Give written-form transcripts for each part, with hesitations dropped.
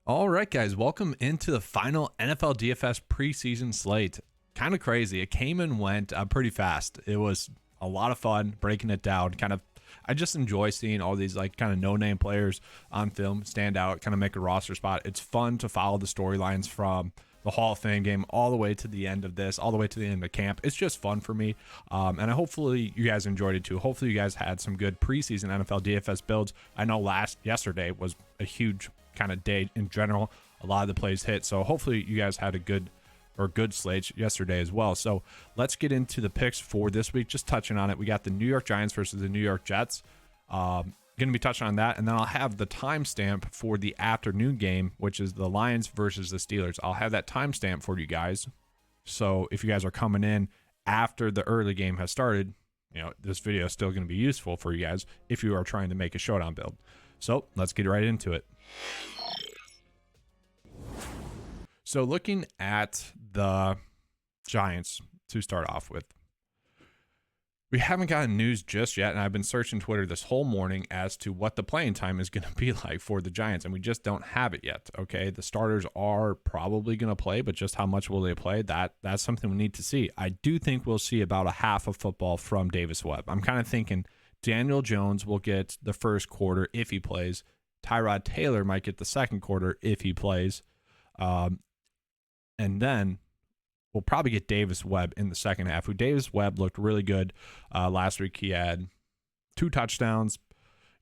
All right, guys, welcome into the final NFL DFS preseason slate. Kind of crazy. It came and went pretty fast. It was a lot of fun breaking it down. I just enjoy seeing all these kind of no-name players on film stand out, kind of make a roster spot. It's fun to follow the storylines from the Hall of Fame game all the way to the end of this, all the way to the end of camp. It's just fun for me, hopefully you guys enjoyed it too. Hopefully you guys had some good preseason NFL DFS builds. I know yesterday was a huge kind of day in general. A lot of the plays hit, so hopefully you guys had a good slate yesterday as well. So let's get into the picks for this week. Just touching on it, we got the New York Giants versus the New York Jets. Going to be touching on that, and then I'll have the timestamp for the afternoon game, which is the Lions versus the Steelers. I'll have that timestamp for you guys, so if you guys are coming in after the early game has started, this video is still going to be useful for you guys if you are trying to make a showdown build. So let's get right into it. So looking at the Giants to start off with, we haven't gotten news just yet, and I've been searching Twitter this whole morning as to what the playing time is going to be like for the Giants, and we just don't have it yet. Okay, the starters are probably going to play, but just how much will they play? That's something we need to see. I do think we'll see about a half of football from Davis Webb. I'm kind of thinking Daniel Jones will get the first quarter if he plays. Tyrod Taylor might get the second quarter if he plays. And then we'll probably get Davis Webb in the second half, who Davis Webb looked really good last week. He had 2 touchdowns,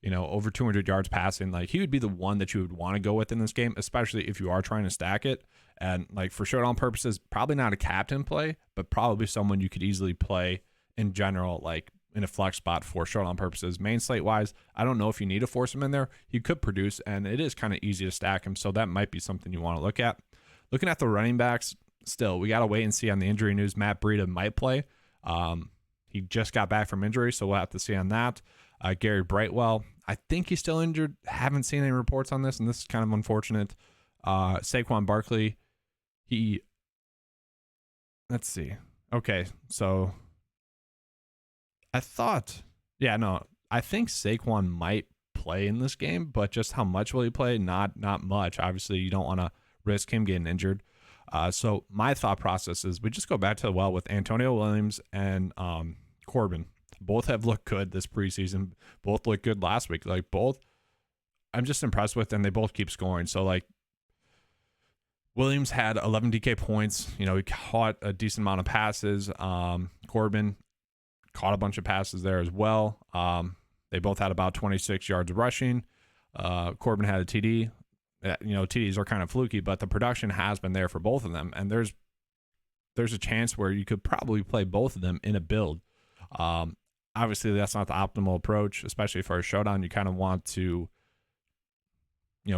over 200 yards passing. He would be the one that you would want to go with in this game, especially if you are trying to stack it. And for showdown purposes, probably not a captain play, but probably someone you could easily play in general, in a flex spot for showdown purposes. Main slate wise, I don't know if you need to force him in there. He could produce, and it is kind of easy to stack him, so that might be something you want to look at. Looking at the running backs, still, we got to wait and see on the injury news. Matt Breida might play. He just got back from injury, so we'll have to see on that. Gary Brightwell, I think he's still injured. Haven't seen any reports on this, and this is kind of unfortunate. Saquon Barkley, let's see. Okay, so I think Saquon might play in this game, but just how much will he play? Not much. Obviously, you don't want to risk him getting injured. So my thought process is we just go back to the well with Antonio Williams and Corbin. Both have looked good this preseason. Both looked good last week. Both, I'm just impressed with, and they both keep scoring. So Williams had 11 DK points. He caught a decent amount of passes. Corbin caught a bunch of passes there as well. They both had about 26 yards rushing. Corbin had a TD. TDs are kind of fluky, but the production has been there for both of them. And there's a chance where you could probably play both of them in a build. Obviously, that's not the optimal approach, especially for a showdown. You kind of want to,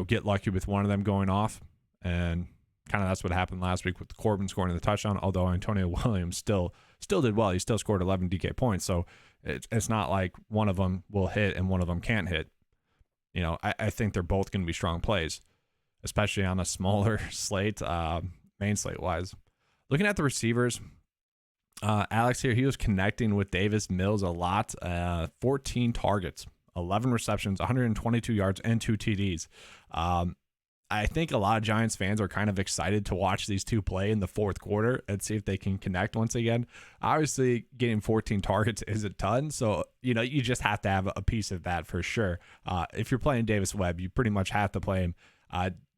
get lucky with one of them going off. And kind of that's what happened last week with Corbin scoring the touchdown, although Antonio Williams still did well. He still scored 11 DK points. So it's not like one of them will hit and one of them can't hit. I think they're both going to be strong plays, especially on a smaller slate, main slate wise. Looking at the receivers, Alex here, he was connecting with Davis Mills a lot. 14 targets, 11 receptions, 122 yards, and 2 TDs. I think a lot of Giants fans are kind of excited to watch these two play in the fourth quarter and see if they can connect once again. Obviously, getting 14 targets is a ton, so you just have to have a piece of that for sure. If you're playing Davis Webb, you pretty much have to play him.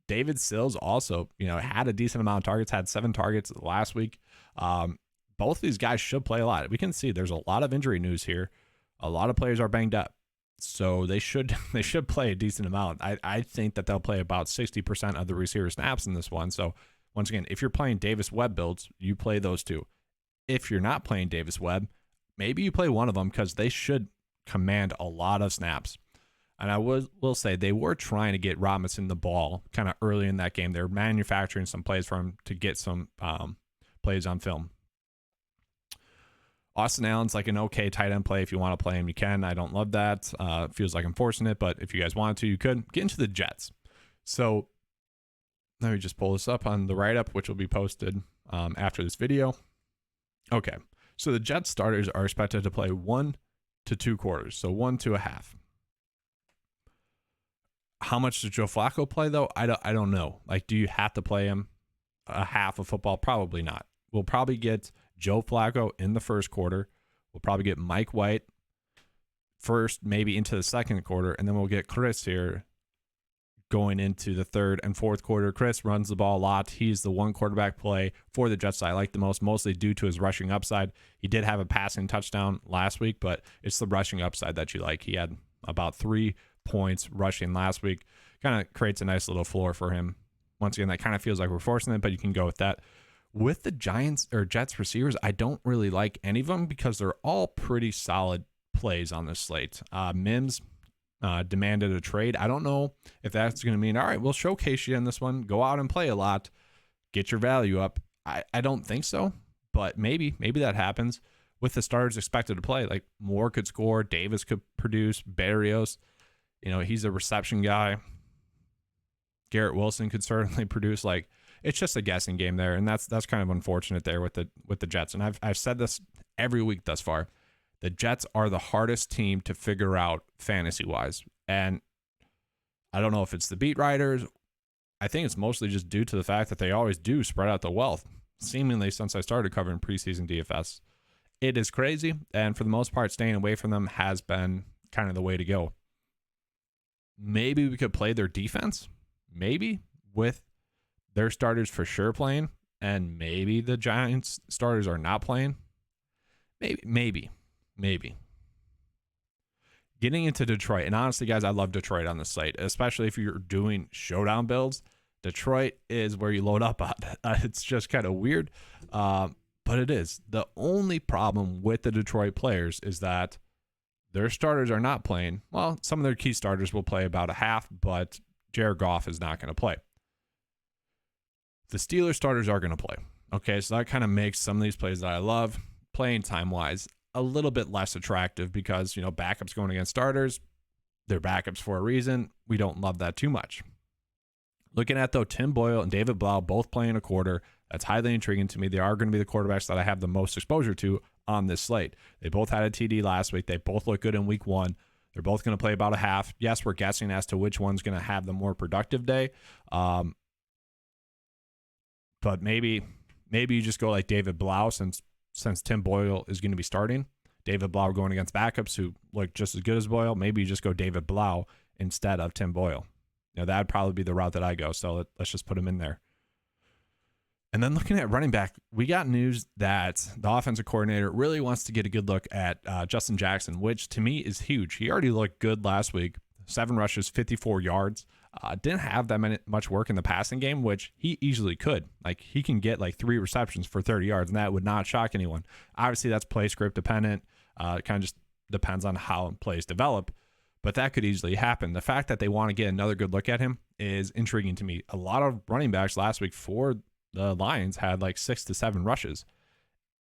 David Sills also, had a decent amount of targets, had 7 targets last week. Both of these guys should play a lot. We can see there's a lot of injury news here. A lot of players are banged up. So they should play a decent amount. I think that they'll play about 60% of the receiver snaps in this one. So once again, if you're playing Davis Webb builds, you play those two. If you're not playing Davis Webb, maybe you play one of them because they should command a lot of snaps. And I will say they were trying to get Robinson the ball kind of early in that game. They're manufacturing some plays for him to get some plays on film. Austin Allen's an okay tight end play. If you want to play him, you can. I don't love that. Feels like I'm forcing it, but if you guys wanted to, you could. Get into the Jets. So let me just pull this up on the write-up, which will be posted after this video. Okay, so the Jets starters are expected to play 1 to 2 quarters, so 1 to a half. How much does Joe Flacco play, though? I don't know. Like, do you have to play him a half of football? Probably not. We'll probably get Joe Flacco in the first quarter. We'll probably get Mike White first, maybe into the second quarter, and then we'll get Chris here going into the third and fourth quarter. Chris runs the ball a lot. He's the one quarterback play for the Jets I like the most, mostly due to his rushing upside. He did have a passing touchdown last week, but it's the rushing upside that you like. He had about 3 points rushing last week. Kind of creates a nice little floor for him. Once again, that kind of feels like we're forcing it, but you can go with that. With the Jets receivers, I don't really like any of them because they're all pretty solid plays on this slate. Mims demanded a trade. I don't know if that's going to mean, all right, we'll showcase you in this one. Go out and play a lot. Get your value up. I don't think so, but maybe that happens. With the starters expected to play, like Moore could score, Davis could produce, Berrios, he's a reception guy. Garrett Wilson could certainly produce. Like, it's just a guessing game there, and that's kind of unfortunate there with the Jets. And I've said this every week thus far. The Jets are the hardest team to figure out fantasy-wise. And I don't know if it's the beat writers. I think it's mostly just due to the fact that they always do spread out the wealth, seemingly since I started covering preseason DFS. It is crazy, and for the most part, staying away from them has been kind of the way to go. Maybe we could play their defense, maybe, with their starters for sure playing, and maybe the Giants starters are not playing. Maybe. Getting into Detroit, and honestly, guys, I love Detroit on the site, especially if you're doing showdown builds. Detroit is where you load up on. It's just kind of weird, but it is. The only problem with the Detroit players is that their starters are not playing. Well, some of their key starters will play about a half, but Jared Goff is not going to play. The Steelers starters are going to play. Okay, so that kind of makes some of these plays that I love, playing time-wise, a little bit less attractive because, backups going against starters, they're backups for a reason. We don't love that too much. Looking at, though, Tim Boyle and David Blau both playing a quarter, that's highly intriguing to me. They are going to be the quarterbacks that I have the most exposure to on this slate. They both had a TD last week. They both look good in week one. They're both going to play about a half. Yes, we're guessing as to which one's going to have the more productive day. But maybe you just go like David Blau since Tim Boyle is going to be starting. David Blau going against backups who look just as good as Boyle. Maybe you just go David Blau instead of Tim Boyle. That'd probably be the route that I go. So let's just put him in there. And then looking at running back, we got news that the offensive coordinator really wants to get a good look at Justin Jackson, which to me is huge. He already looked good last week. 7 rushes, 54 yards. Didn't have that much work in the passing game, which he easily could. Like, he can get like 3 receptions for 30 yards, and that would not shock anyone. Obviously, that's play script dependent. It kind of just depends on how plays develop, but that could easily happen. The fact that they want to get another good look at him is intriguing to me. A lot of running backs last week for the Lions had like 6 to 7 rushes.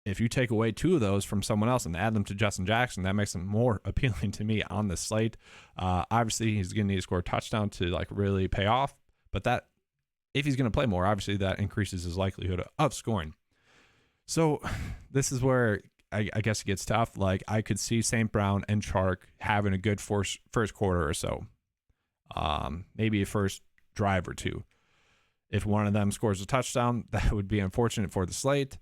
If you take away 2 of those from someone else and add them to Justin Jackson, that makes him more appealing to me on the slate. Obviously, he's going to need to score a touchdown to like really pay off. But that, if he's going to play more, obviously that increases his likelihood of scoring. So this is where I guess it gets tough. Like, I could see St. Brown and Chark having a good first quarter or so. Maybe a first drive or 2. If one of them scores a touchdown, that would be unfortunate for the slate.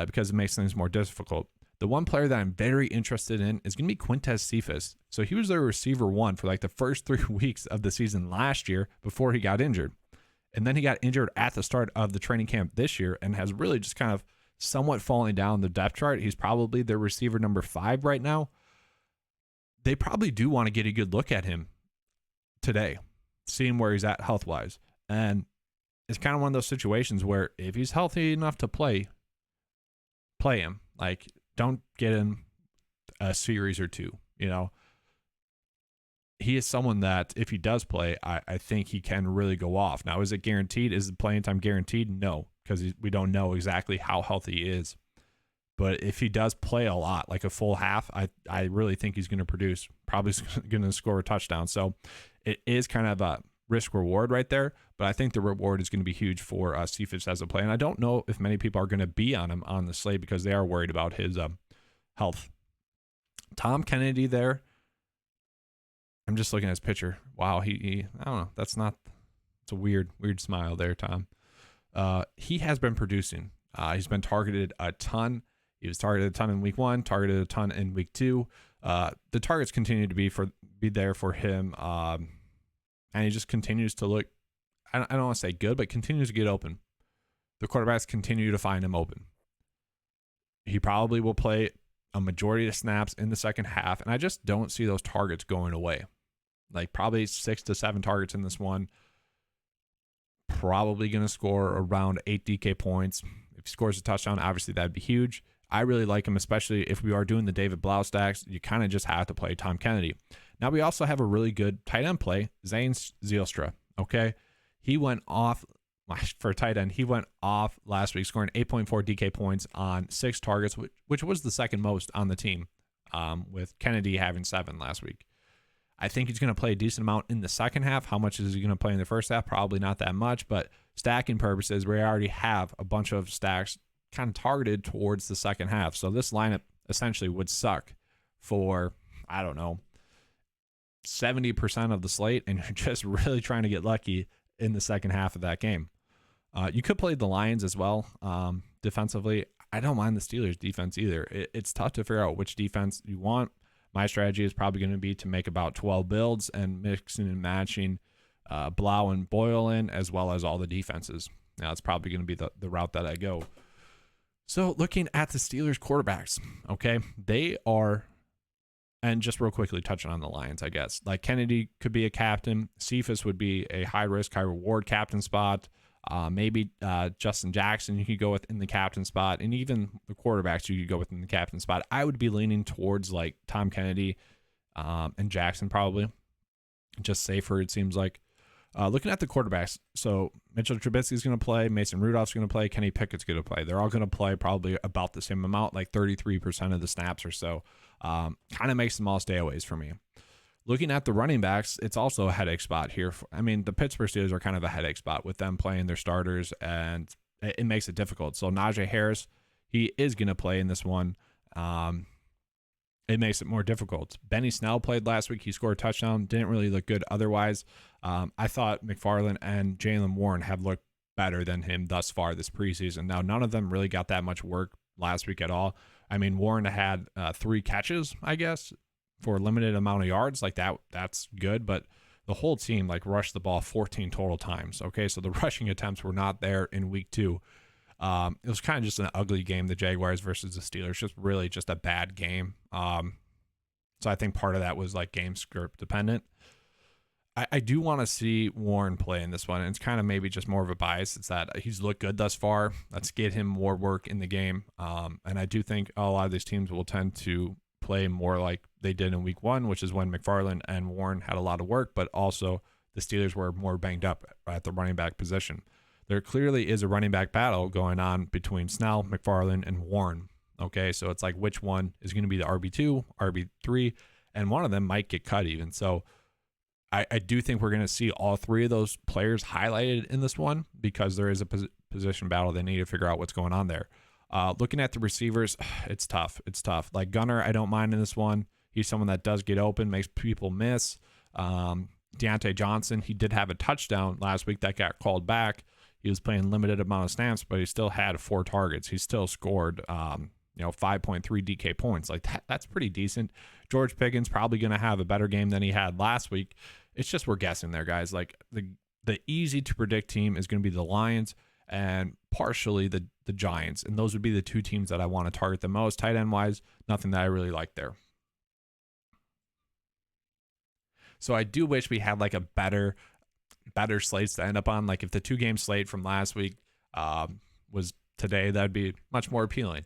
Because it makes things more difficult. The one player that I'm very interested in is going to be Quintez Cephas. So he was their receiver 1 for like the first 3 weeks of the season last year before he got injured. And then he got injured at the start of the training camp this year and has really just kind of somewhat falling down the depth chart. He's probably their receiver number 5 right now. They probably do want to get a good look at him today, seeing where he's at health-wise. And it's kind of one of those situations where if he's healthy enough to play him. Like, don't get him a series or 2. He is someone that if he does play, I think he can really go off. Now, is it guaranteed? Is the playing time guaranteed? No, because we don't know exactly how healthy he is. But if he does play a lot, like a full half, I really think he's going to produce, probably going to score a touchdown. So it is kind of a risk reward right there, but I think the reward is going to be huge for Cephas as a play. And I don't know if many people are going to be on him on the slate because they are worried about his health. Tom Kennedy there. I'm just looking at his picture. Wow, he I don't know. It's a weird smile there, Tom. He has been producing. He's been targeted a ton. He was targeted a ton in week 1, targeted a ton in week 2. The targets continue to be there for him. And he just continues to look, I don't want to say good, but continues to get open. The quarterbacks continue to find him open. He probably will play a majority of snaps in the second half, and I just don't see those targets going away. Like probably 6 to 7 targets in this one. Probably going to score around 8 DK points. If he scores a touchdown, obviously that'd be huge. I really like him, especially if we are doing the David Blau stacks. You kind of just have to play Tom Kennedy. Now we also have a really good tight end play, Zane Zielstra. Okay, he went off for a tight end. He went off last week, scoring 8.4 DK points on 6 targets, which was the second most on the team, with Kennedy having 7 last week. I think he's going to play a decent amount in the second half. How much is he going to play in the first half? Probably not that much, but stacking purposes, we already have a bunch of stacks kind of targeted towards the second half. So this lineup essentially would suck for, I don't know, 70% of the slate, and you're just really trying to get lucky in the second half of that game. You could play the Lions as well defensively. I don't mind the Steelers defense either. It's tough to figure out which defense you want. My strategy is probably going to be to make about 12 builds and mixing and matching Blau and Boyle in, as well as all the defenses. Now, it's probably going to be the route that I go. So looking at the Steelers quarterbacks, okay, they are, and just real quickly touching on the Lions, I guess, like Kennedy could be a captain. Cephas would be a high risk, high reward captain spot. Maybe Justin Jackson you could go with in the captain spot, and even the quarterbacks you could go with in the captain spot. I would be leaning towards like Tom Kennedy and Jackson probably. Just safer, it seems like. Looking at the quarterbacks, so Mitchell Trubisky is going to play, Mason Rudolph's going to play, Kenny Pickett's going to play. They're all going to play probably about the same amount, like 33% of the snaps or so. Kind of makes them all stayaways for me. Looking at the running backs, it's also a headache spot here. I mean, the Pittsburgh Steelers are kind of a headache spot with them playing their starters, and it makes it difficult. So Najee Harris, he is going to play in this one. It makes it more difficult. Benny Snell played last week. He scored a touchdown. Didn't really look good otherwise. I thought McFarland and Jaylen Warren have looked better than him thus far this preseason. Now, none of them really got that much work last week at all. I mean, Warren had 3 catches, I guess, for a limited amount of yards. Like that's good, but the whole team like rushed the ball 14 total times. Okay, so the rushing attempts were not there in week 2. It was kind of just an ugly game, the Jaguars versus the Steelers, just really just a bad game. So I think part of that was like game script dependent. I do want to see Warren play in this one, and it's kind of maybe just more of a bias. It's that he's looked good thus far. Let's get him more work in the game. And I do think a lot of these teams will tend to play more like they did in week 1, which is when McFarland and Warren had a lot of work, but also the Steelers were more banged up at the running back position. There clearly is a running back battle going on between Snell, McFarland, and Warren. Okay, so it's like which one is going to be the RB2, RB3, and one of them might get cut even. So I do think we're going to see all 3 of those players highlighted in this one because there is a position battle. They need to figure out what's going on there. Looking at the receivers, it's tough. It's tough. Like Gunner, I don't mind in this one. He's someone that does get open, makes people miss. Deontay Johnson, he did have a touchdown last week that got called back. He was playing limited amount of snaps, but he still had 4 targets. He still scored, 5.3 DK points. Like that's pretty decent. George Pickens probably going to have a better game than he had last week. It's just we're guessing there, guys. Like the easy to predict team is going to be the Lions and partially the Giants, and those would be the 2 teams that I want to target the most. Tight end wise, nothing that I really like there. So I do wish we had like a better slates to end up on. Like if the 2-game slate from last week was today, that'd be much more appealing.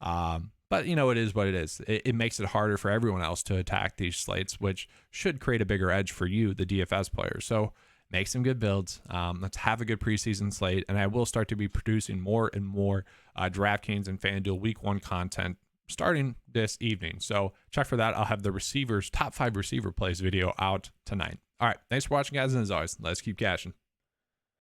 But it is what it is. It makes it harder for everyone else to attack these slates, which should create a bigger edge for you, the DFS player. So make some good builds. Let's have a good preseason slate, and I will start to be producing more and more DraftKings and FanDuel Week 1 content starting this evening. So check for that. I'll have the top 5 receiver plays video out tonight. All right. Thanks for watching, guys. And as always, let's keep cashing.